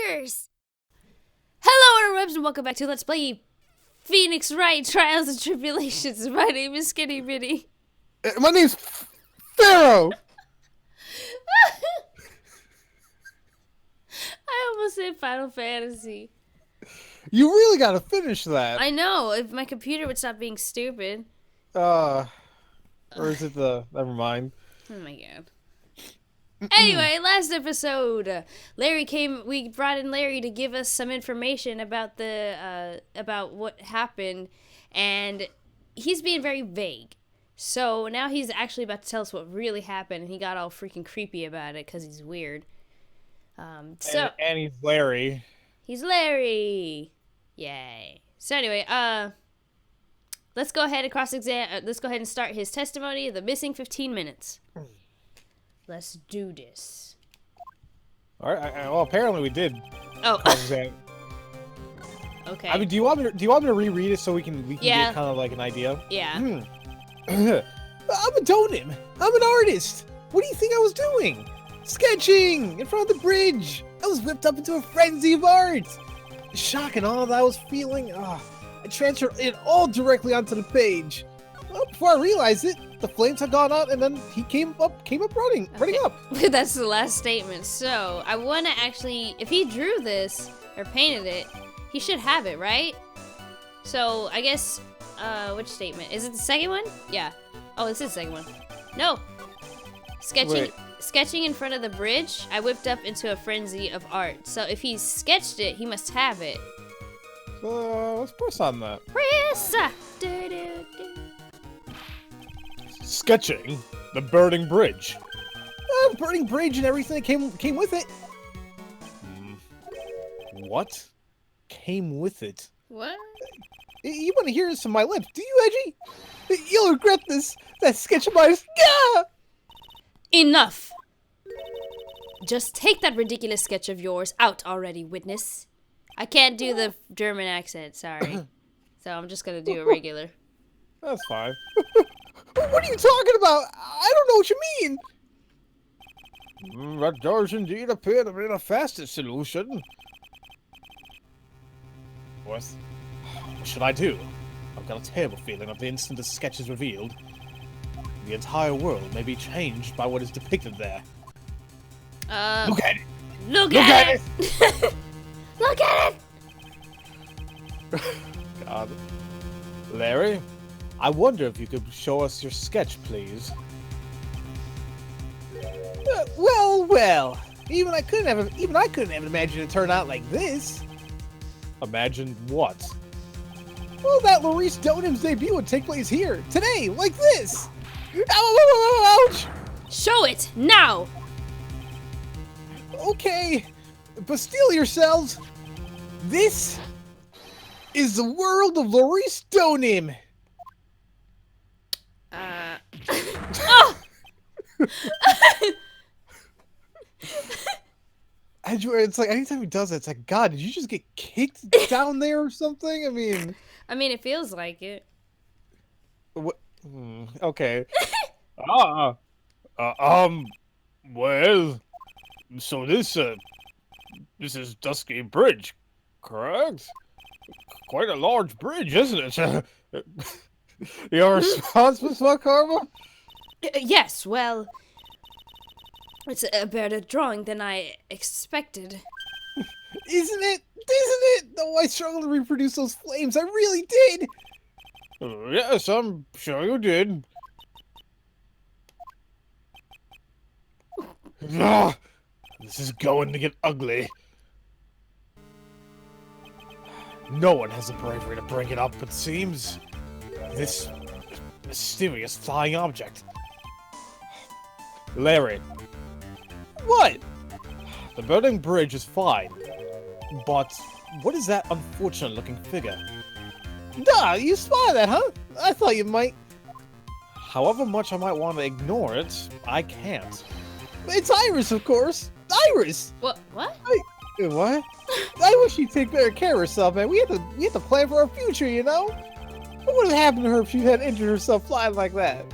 Fuckers! Hello interwebs and welcome back to Let's Play Phoenix Wright Trials and Tribulations. My name is SkiniMini. My name's Pharaoh! I almost said Final Fantasy. You really gotta finish that. I know, if my computer would stop being stupid. Or is it the... Never mind. Oh my god. Anyway, last episode, we brought in Larry to give us some information about about what happened, and he's being very vague. So now he's actually about to tell us what really happened, and he got all freaking creepy about it because he's weird. And he's Larry. He's Larry! Yay. So anyway, let's go ahead and start his testimony, the missing 15 minutes. Let's do this. All right. Well, apparently we did. Oh. Okay. I mean, do you want me to reread it so we can get kind of like an idea? Yeah. I'm a donim. I'm an artist. What do you think I was doing? Sketching in front of the bridge. I was whipped up into a frenzy of art. Shock and awe that I was feeling. I transferred it all directly onto the page. Well, before I realized it, the flames had gone out, and then he came up running up. That's the last statement. So I want to actually, if he drew this or painted it, he should have it, right? So I guess, which statement? Is it the second one? Yeah. Oh, this is the second one. No. Sketching in front of the bridge, I whipped up into a frenzy of art. So if he sketched it, he must have it. Let's press on that. Press! Sketching the burning bridge. Burning bridge and everything that came with it. What? Came with it? What? You want to hear this from my lips, do you, Edgey? You'll regret this. That sketch of mine is... Gah! Enough! Just take that ridiculous sketch of yours out already, witness. I can't do the German accent, sorry. So I'm just gonna do it regular. That's fine. What are you talking about? I don't know what you mean. That does indeed appear to be the fastest solution. What should I do? I've got a terrible feeling of the instant the sketch is revealed, the entire world may be changed by what is depicted there. Look at it! Look at it! Look at it! God. Larry, I wonder if you could show us your sketch, please. Well. Even I couldn't have imagined it turned out like this. Imagine what? Well, that Maurice Donim's debut would take place here, today, like this! Ouch! Show it, now! Okay, but steel yourselves. This is the world of Maurice Donim. Oh! Edgeworth, it's like anytime he does that, it's like, God, did you just get kicked down there or something? I mean, it feels like it. What? Okay. Well, so this is Dusky Bridge, correct? Quite a large bridge, isn't it? Your response, Miss Karma? Yes, well, it's a better drawing than I expected. Isn't it? Oh, I struggled to reproduce those flames. I really did. Yes, I'm sure you did. This is going to get ugly. No one has the bravery to bring it up, it seems. This mysterious flying object. Larry. What? The burning bridge is fine. But what is that unfortunate-looking figure? Duh, you spotted that, huh? I thought you might. However much I might want to ignore it, I can't. It's Iris, of course. Iris. What? What? I wish she'd take better care of herself, man. We have to plan for our future, you know. What would have happened to her if she had injured herself flying like that?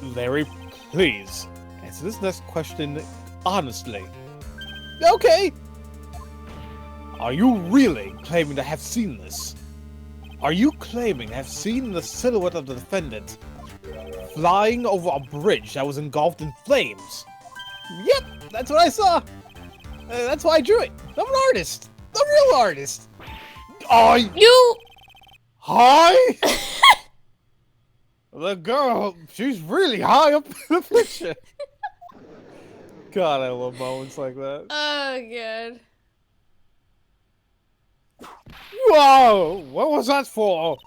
Larry, please answer this next question honestly. Okay. Are you really claiming to have seen this? Are you claiming to have seen the silhouette of the defendant flying over a bridge that was engulfed in flames? Yep, that's what I saw. That's why I drew it. I'm an artist. A real artist. You. Hi? The girl, she's really high up in the picture. God, I love moments like that. Oh, God. Whoa! What was that for?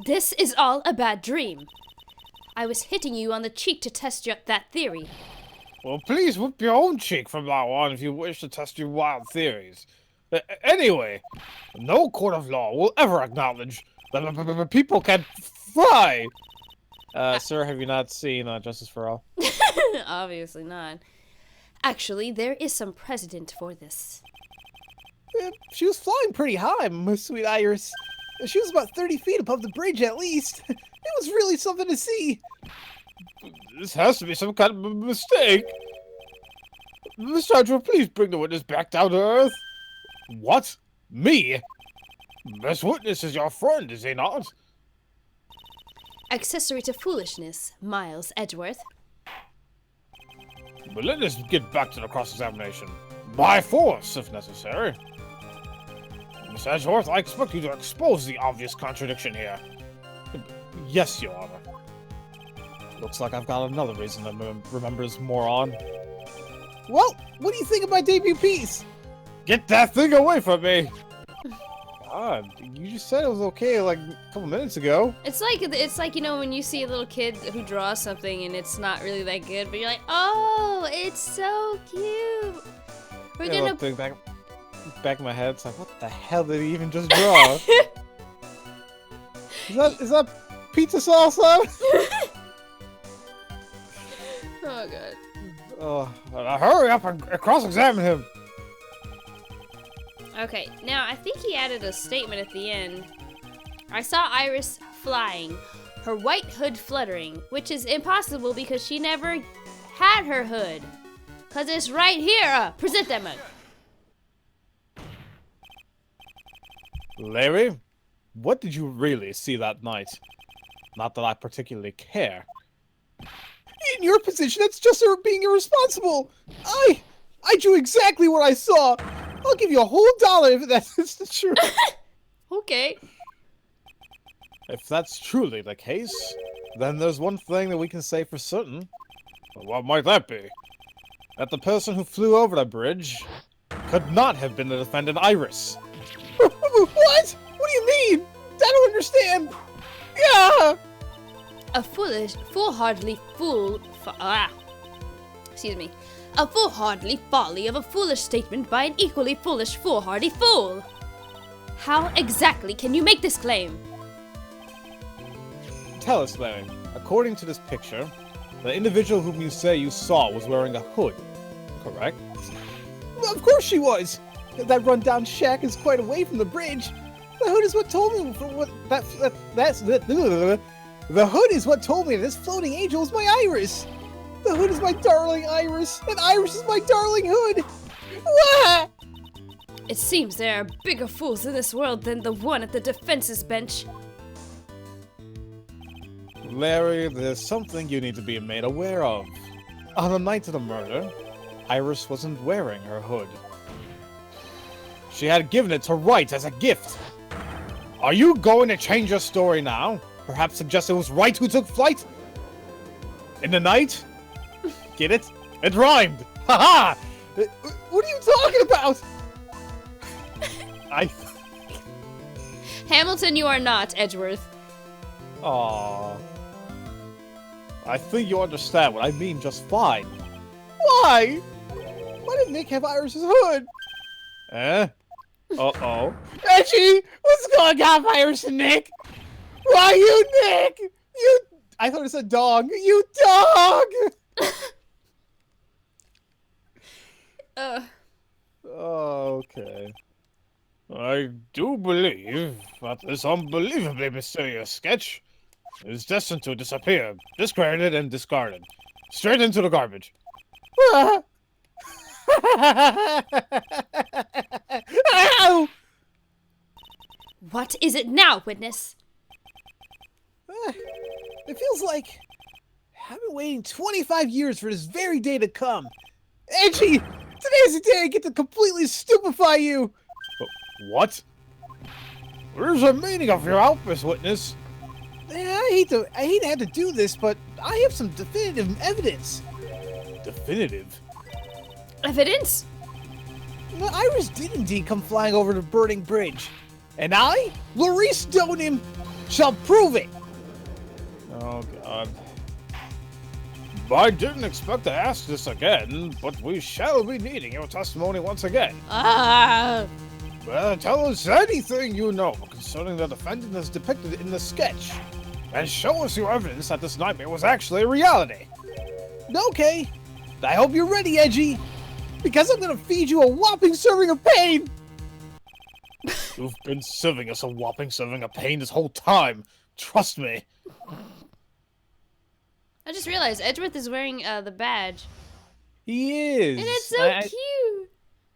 This is all a bad dream. I was hitting you on the cheek to test that theory. Well, please whip your own cheek from now on if you wish to test your wild theories. Anyway, no court of law will ever acknowledge that people can fly. Sir, have you not seen Justice for All? Obviously not. Actually, there is some precedent for this. She was flying pretty high, my sweet Iris. She was about 30 feet above the bridge at least. It was really something to see. This has to be some kind of a mistake. Mr. Edgeworth, please bring the witness back down to earth. What? Me? This witness is your friend, is he not? Accessory to foolishness, Miles Edgeworth. But let us get back to the cross-examination. By force, if necessary. Miss Edgeworth, I expect you to expose the obvious contradiction here. Yes, Your Honor. Looks like I've got another reason to remember this moron. Well, what do you think of my debut piece? Get that thing away from me! God, you just said it was okay like a couple minutes ago. It's like, you know, when you see a little kid who draws something and it's not really that good, but you're like, oh, it's so cute. We're gonna think back in my head, it's like, what the hell did he even just draw? is that pizza sauce though? Oh god. Oh, hurry up and cross-examine him. Okay, now I think he added a statement at the end. I saw Iris flying, her white hood fluttering, which is impossible because she never had her hood. Cause it's right here. Present that mug. Larry, what did you really see that night? Not that I particularly care. In your position, that's just her being irresponsible. I drew exactly what I saw. I'll give you a whole $1 if that's the truth. Okay. If that's truly the case, then there's one thing that we can say for certain. What might that be? That the person who flew over the bridge could not have been the defendant Iris. What? What do you mean? I don't understand. Yeah. A foolhardy folly of a foolish statement by an equally foolish, foolhardy fool. How exactly can you make this claim? Tell us, Larry. According to this picture, the individual whom you say you saw was wearing a hood, correct? Of course she was. That rundown shack is quite away from the bridge. The hood is what told me The hood is what told me this floating angel is my Iris. The hood is my darling Iris, and Iris is my darling hood. Wah! It seems there are bigger fools in this world than the one at the defense's bench. Larry, there's something you need to be made aware of. On the night of the murder, Iris wasn't wearing her hood. She had given it to Wright as a gift. Are you going to change your story now? Perhaps suggest it was Wright who took flight? In the night? Get it? It rhymed! Haha! What are you talking about? Hamilton, you are not, Edgeworth. Aww. I think you understand what I mean just fine. Why? Why did Nick have Iris's hood? Eh? Uh-oh. Edgey! What's going on, Iris and Nick? Why you, Nick? You... I thought it said dog. You dog! Okay. I do believe that this unbelievably mysterious sketch is destined to disappear, discredited and discarded. Straight into the garbage. Ow! What is it now, witness? It feels like I've been waiting 25 years for this very day to come. Edgey, today's the day I get to completely stupefy you. What? Where's the meaning of your outburst, witness? I hate to have to do this, but I have some definitive evidence. Definitive? Evidence? The Iris did indeed come flying over the burning bridge. And I, Laurice Donim, shall prove it. Oh, God. I didn't expect to ask this again, but we shall be needing your testimony once again. Well, tell us anything you know concerning the defendant as depicted in the sketch, and show us your evidence that this nightmare was actually a reality. Okay, I hope you're ready, Edgey, because I'm gonna feed you a whopping serving of pain! You've been serving us a whopping serving of pain this whole time, trust me. I just realized Edgeworth is wearing the badge. He is! And it's so cute!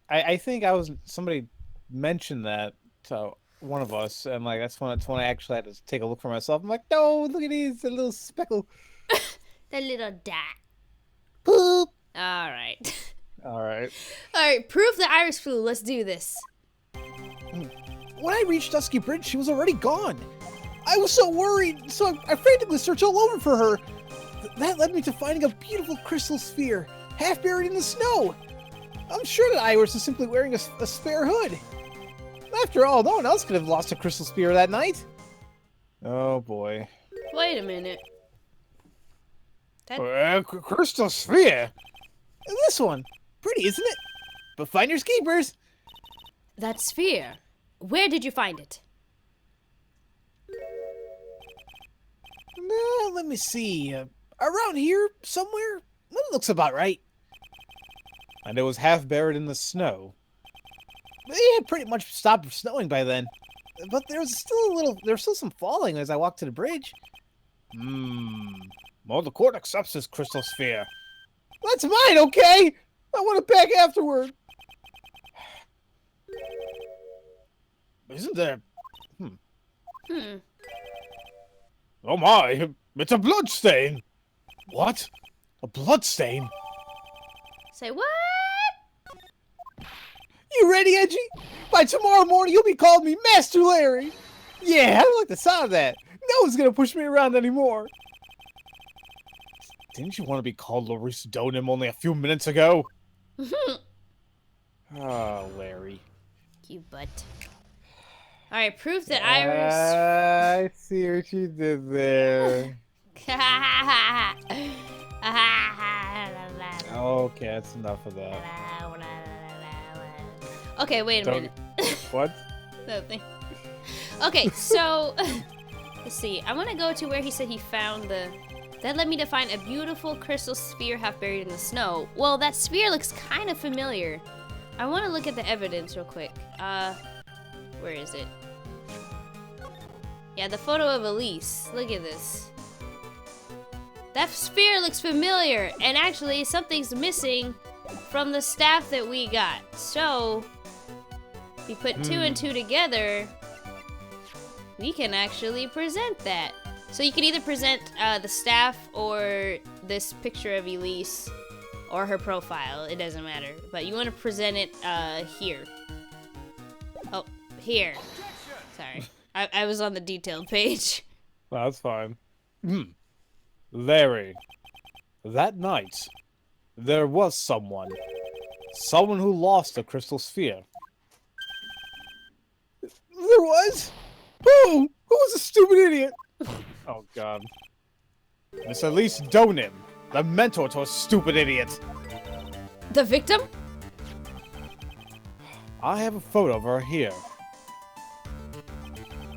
I think somebody mentioned that to one of us, and like that's when I actually had to take a look for myself. I'm like, no, look at these, a little speckle. That little dot. Poop. Alright. Alright. Alright, prove the Iris flew. Let's do this. When I reached Dusky Bridge, she was already gone. I was so worried, so I frantically searched all over for her. That led me to finding a beautiful crystal sphere, half buried in the snow. I'm sure that Iris is simply wearing a spare hood. After all, no one else could have lost a crystal sphere that night. Oh boy. Wait a minute. Crystal sphere? This one. Pretty, isn't it? But finders keepers. That sphere. Where did you find it? Let me see. Around here, somewhere? That looks about right. And it was half buried in the snow. It had pretty much stopped snowing by then. But there was still some falling as I walked to the bridge. Well, the court accepts this crystal sphere. That's mine, okay? I want it back afterward. Isn't there... Oh my, it's a bloodstain! What? A bloodstain? Say what? You ready, Edgey? By tomorrow morning, you'll be calling me Master Larry. Yeah, I like the sound of that. No one's gonna push me around anymore. Didn't you want to be called Laurice Donim only a few minutes ago? Oh, Larry. You butt. Alright, proof that Iris... I see what you did there. Okay, that's enough of that. Okay, wait a minute. What? Nothing. Okay, so... let's see. I want to go to where he said he found the... That led me to find a beautiful crystal sphere half buried in the snow. Well, that sphere looks kind of familiar. I want to look at the evidence real quick. Where is it? Yeah, the photo of Elise. Look at this. That sphere looks familiar, and actually something's missing from the staff that we got. So, if we put two and two together, we can actually present that. So you can either present the staff or this picture of Elise or her profile. It doesn't matter. But you want to present it here. Oh, here. Sorry. I was on the detailed page. Well, that's fine. Larry, that night, there was someone who lost a crystal sphere. There was? Who? Who was a stupid idiot? Oh, God. Miss Elise Donim, the mentor to a stupid idiot. The victim? I have a photo of her here.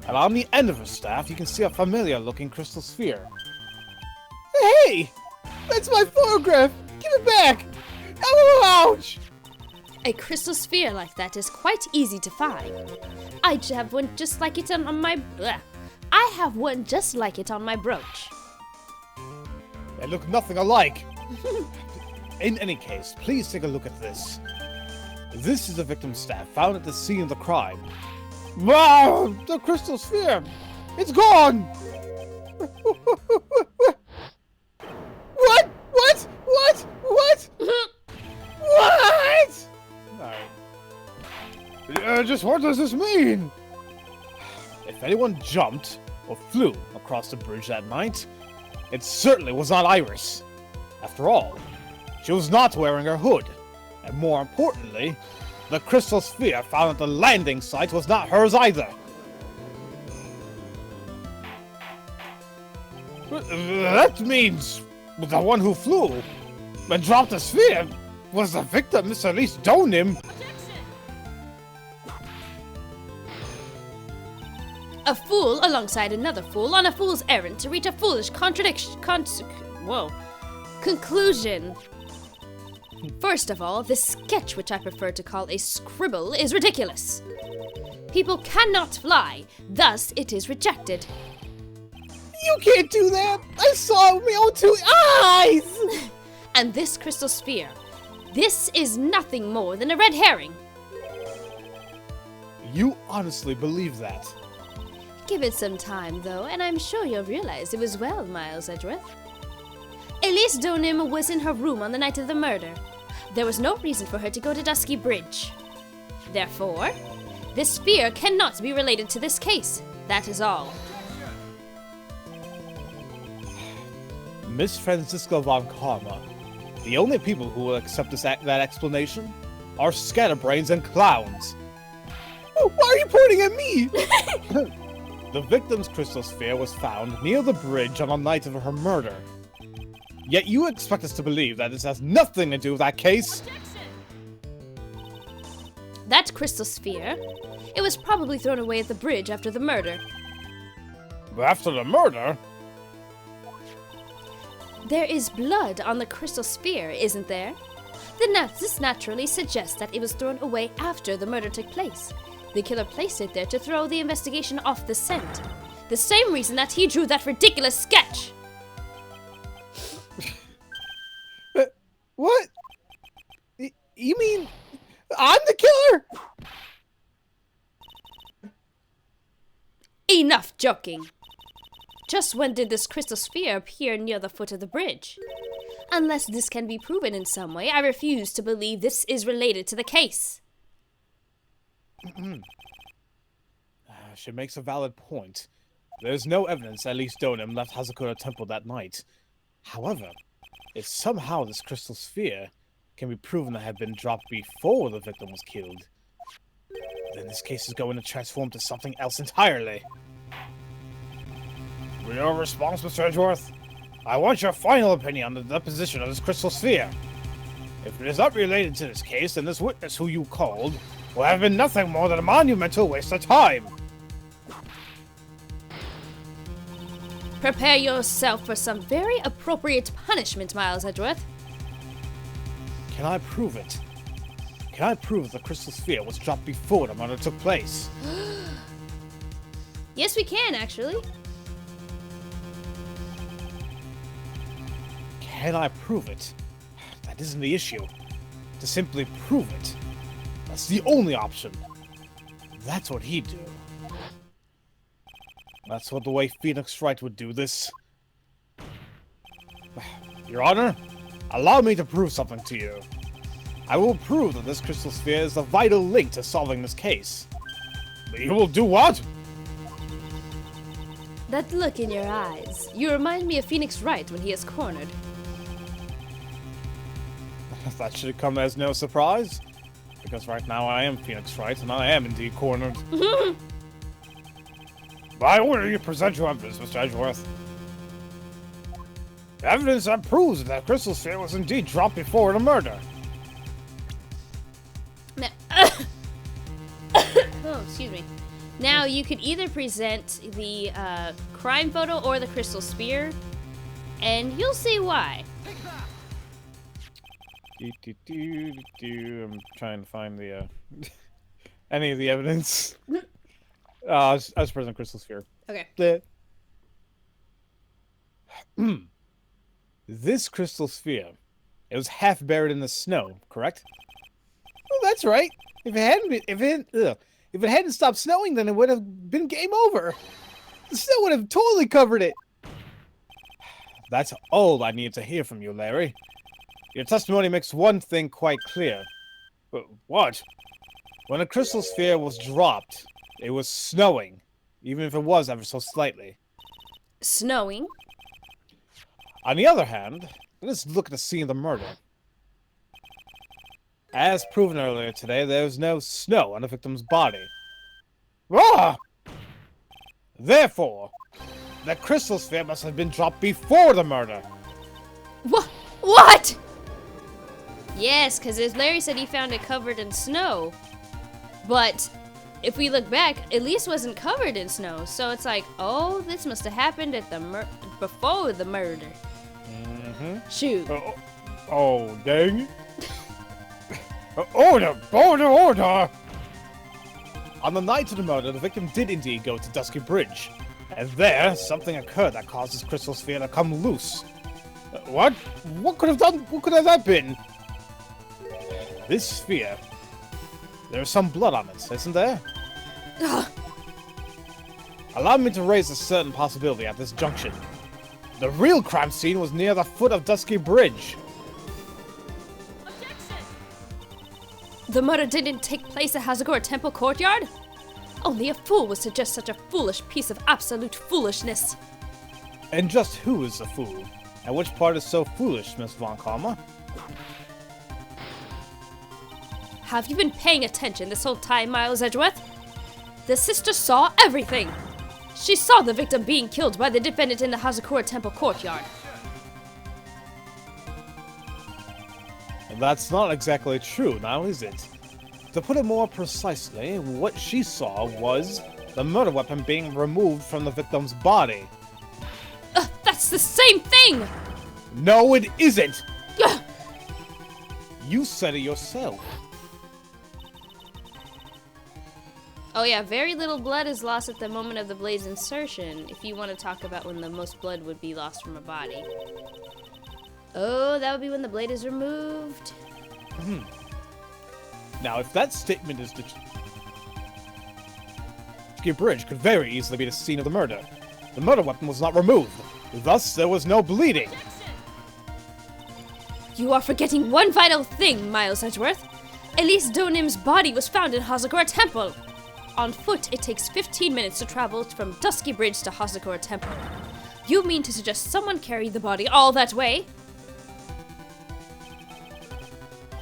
And on the end of her staff, you can see a familiar-looking crystal sphere. Hey! That's my photograph! Give it back! Ouch! A crystal sphere like that is quite easy to find. I have one just like it on my... I have one just like it on my brooch. They look nothing alike. In any case, please take a look at this. This is the victim's staff found at the scene of the crime. Wow! The crystal sphere! It's gone! What? What? What? What? What? Just what does this mean? If anyone jumped or flew across the bridge that night, it certainly was not Iris. After all, she was not wearing her hood. And more importantly, the crystal sphere found at the landing site was not hers either. That means the one who flew and dropped the sphere was the victim, Miss Elise Donim. A fool alongside another fool on a fool's errand to reach a foolish conclusion. First of all, this sketch, which I prefer to call a scribble, is ridiculous. People cannot fly, thus it is rejected. You can't do that! I saw it with my own 2 eyes! And this crystal sphere, this is nothing more than a red herring. You honestly believe that? Give it some time, though, and I'm sure you'll realize it was well, Miles Edgeworth. Elise Donim was in her room on the night of the murder. There was no reason for her to go to Dusky Bridge. Therefore, this sphere cannot be related to this case. That is all. Miss Francisca von Karma, the only people who will accept that explanation are scatterbrains and clowns. Oh, why are you pointing at me? The victim's crystal sphere was found near the bridge on the night of her murder. Yet you expect us to believe that this has nothing to do with that case? That crystal sphere, it was probably thrown away at the bridge after the murder. After the murder? There is blood on the crystal sphere, isn't there? This naturally suggests that it was thrown away after the murder took place. The killer placed it there to throw the investigation off the scent. The same reason that he drew that ridiculous sketch! What? You mean I'm the killer? Enough joking! Just when did this crystal sphere appear near the foot of the bridge? Unless this can be proven in some way, I refuse to believe this is related to the case. She makes a valid point. There's no evidence that Elise Donim left Hazakura Temple that night. However, if somehow this crystal sphere can be proven to have been dropped before the victim was killed, then this case is going to transform to something else entirely. With your response, Mr. Edgeworth, I want your final opinion on the deposition of this crystal sphere. If it is not related to this case, then this witness who you called will have been nothing more than a monumental waste of time. Prepare yourself for some very appropriate punishment, Miles Edgeworth. Can I prove it? Can I prove the crystal sphere was dropped before the murder took place? Yes, we can, actually. Can I prove it? That isn't the issue. To simply prove it. That's the only option. That's what he'd do. That's what the way Phoenix Wright would do this. Your Honor, allow me to prove something to you. I will prove that this crystal sphere is the vital link to solving this case. But you will do what? That look in your eyes. You remind me of Phoenix Wright when he is cornered. That should come as no surprise. Because right now I am Phoenix Wright, and I am indeed cornered. By order, you present your evidence, Mr. Edgeworth. Evidence that proves that crystal sphere was indeed dropped before the murder. Now, oh, excuse me. Now, you could either present the crime photo or the crystal sphere, and you'll see why. I'm trying to find the any of the evidence. I was present crystal sphere. Okay. This crystal sphere, it was half buried in the snow, correct? Oh, that's right. If it hadn't stopped snowing, then it would have been game over. The snow would have totally covered it. That's all I need to hear from you, Larry. Your testimony makes one thing quite clear. But what? When a crystal sphere was dropped, it was snowing, even if it was ever so slightly. Snowing? On the other hand, let's look at the scene of the murder. As proven earlier today, there was no snow on the victim's body. Ah! Therefore, the crystal sphere must have been dropped before the murder. What? Yes, because as Larry said, he found it covered in snow. But if we look back, at least wasn't covered in snow. So it's like, oh, this must have happened at before the murder. Mm-hmm. Shoot. Oh, dang. Order! On the night of the murder, the victim did indeed go to Dusky Bridge. And there, something occurred that caused this crystal sphere to come loose. What? What could have that been? This sphere. There's some blood on it, isn't there? Allow me to raise a certain possibility at this junction. The real crime scene was near the foot of Dusky Bridge. The murder didn't take place at Hazagor Temple courtyard? Only a fool would suggest such a foolish piece of absolute foolishness. And just who is the fool? And which part is so foolish, Miss Von Karma? Have you been paying attention this whole time, Miles Edgeworth? The sister saw everything. She saw the victim being killed by the defendant in the Hazakura Temple courtyard. That's not exactly true, now is it? To put it more precisely, what she saw was the murder weapon being removed from the victim's body. That's the same thing! No, it isn't! You said it yourself. Oh yeah, very little blood is lost at the moment of the blade's insertion, if you want to talk about when the most blood would be lost from a body. Oh, that would be when the blade is removed. Now, if that statement is the bridge could very easily be the scene of the murder. The murder weapon was not removed. Thus, there was no bleeding. You are forgetting one vital thing, Miles Edgeworth. Elise Donim's body was found in Hazakura Temple. On foot, it takes 15 minutes to travel from Dusky Bridge to Hazakura Temple. You mean to suggest someone carried the body all that way?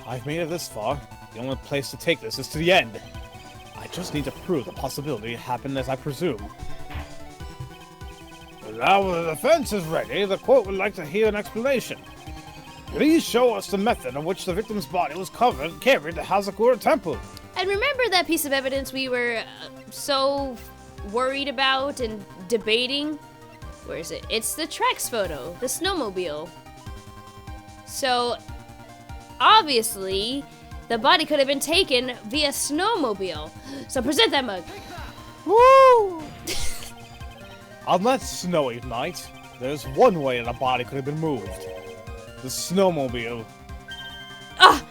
I've made it this far. The only place to take this is to the end. I just need to prove the possibility happened as I presume. Now the defense is ready, the court would like to hear an explanation. Please show us the method in which the victim's body was carried to Hazakura Temple. And remember that piece of evidence we were so worried about and debating? Where is it? It's the Trex photo, the snowmobile. So, obviously, the body could have been taken via snowmobile. So present that mug. Woo! On that snowy night, there's one way that a body could have been moved. The snowmobile. Ah!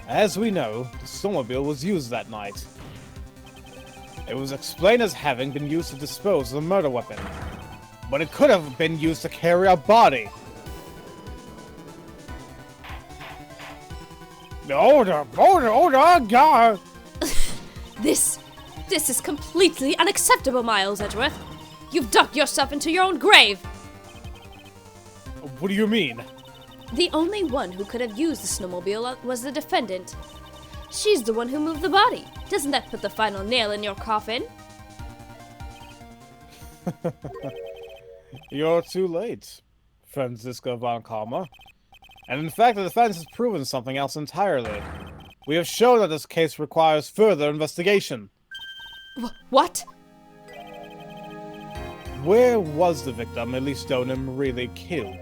As we know, the snowmobile was used that night. It was explained as having been used to dispose of the murder weapon. But it could have been used to carry a body. Order, God! This is completely unacceptable, Miles Edgeworth. You've dug yourself into your own grave. What do you mean? The only one who could have used the snowmobile was the defendant. She's the one who moved the body. Doesn't that put the final nail in your coffin? You're too late, Franziska von Karma. And in fact, the defense has proven something else entirely. We have shown that this case requires further investigation. What? Where was the victim, Elise Donim, really killed?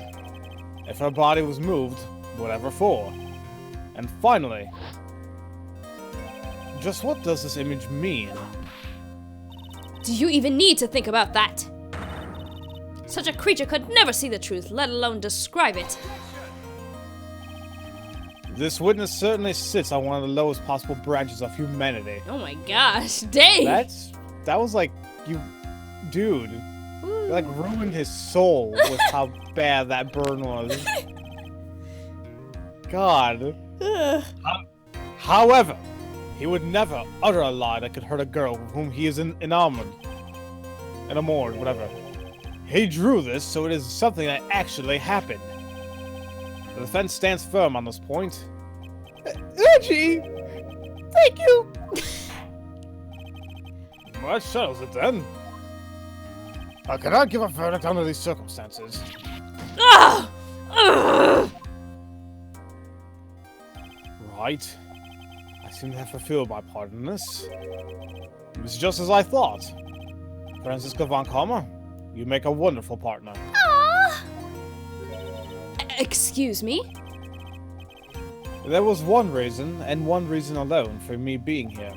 If her body was moved, whatever for? And finally, just what does this image mean? Do you even need to think about that? Such a creature could never see the truth, let alone describe it. This witness certainly sits on one of the lowest possible branches of humanity. Oh my gosh, dang! That was like, dude, you like ruined his soul with how bad that burn was. God. However, he would never utter a lie that could hurt a girl with whom he is enamored, whatever. He drew this, so it is something that actually happened. The defense stands firm on this point. Edgey! Thank you! Well, that settles it then. I cannot give a verdict under these circumstances. Ah! Ugh! Right. I seem to have fulfilled my part in this. It was just as I thought. Franziska von Kammer, you make a wonderful partner. Ah! Excuse me? There was one reason, and one reason alone, for me being here.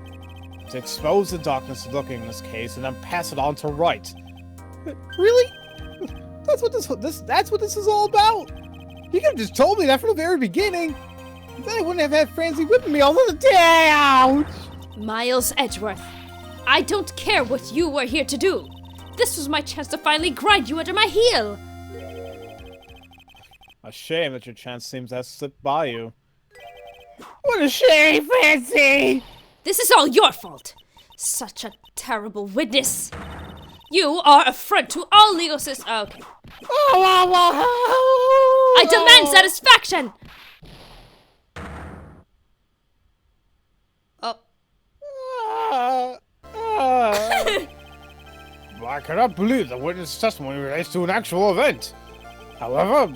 To expose the darkness lurking in this case, and then pass it on to Wright. Really? That's what this is all about? You could have just told me that from the very beginning. Then I wouldn't have had Francie whipping me all the day. Ouch! Miles Edgeworth, I don't care what you were here to do. This was my chance to finally grind you under my heel. A shame that your chance seems to have slipped by you. What a shame, Francie! This is all your fault. Such a terrible witness. You are a affront to all legal systems. Okay. I demand satisfaction. Oh. I cannot believe the witness' testimony relates to an actual event. However,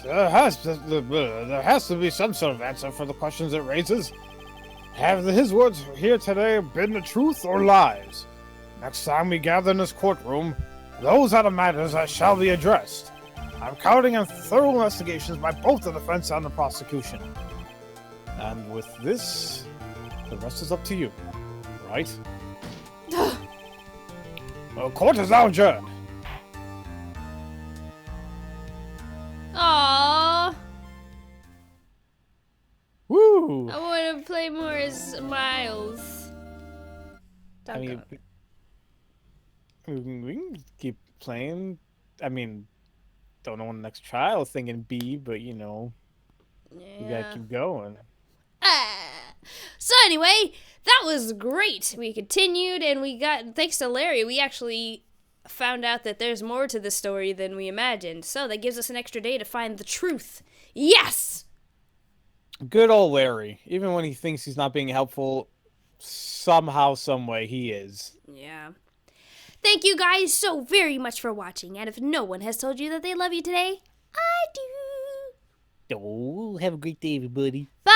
there has to be some sort of answer for the questions it raises. Have his words here today been the truth or lies? Next time we gather in this courtroom, those are the matters that shall be addressed. I'm counting on thorough investigations by both the defense and the prosecution. And with this, the rest is up to you, right? The court is now adjourned. Aww. Woo! I want to play more as Miles. I mean, we can keep playing. I mean, don't know when the next trial is thinking B, but you know, we gotta keep going. So anyway, that was great. We continued, and we got, thanks to Larry, we actually found out that there's more to the story than we imagined. So that gives us an extra day to find the truth. Yes! Good old Larry. Even when he thinks he's not being helpful, somehow, someway, he is. Yeah. Thank you guys so very much for watching. And if no one has told you that they love you today, I do. Oh, have a great day, everybody. Bye!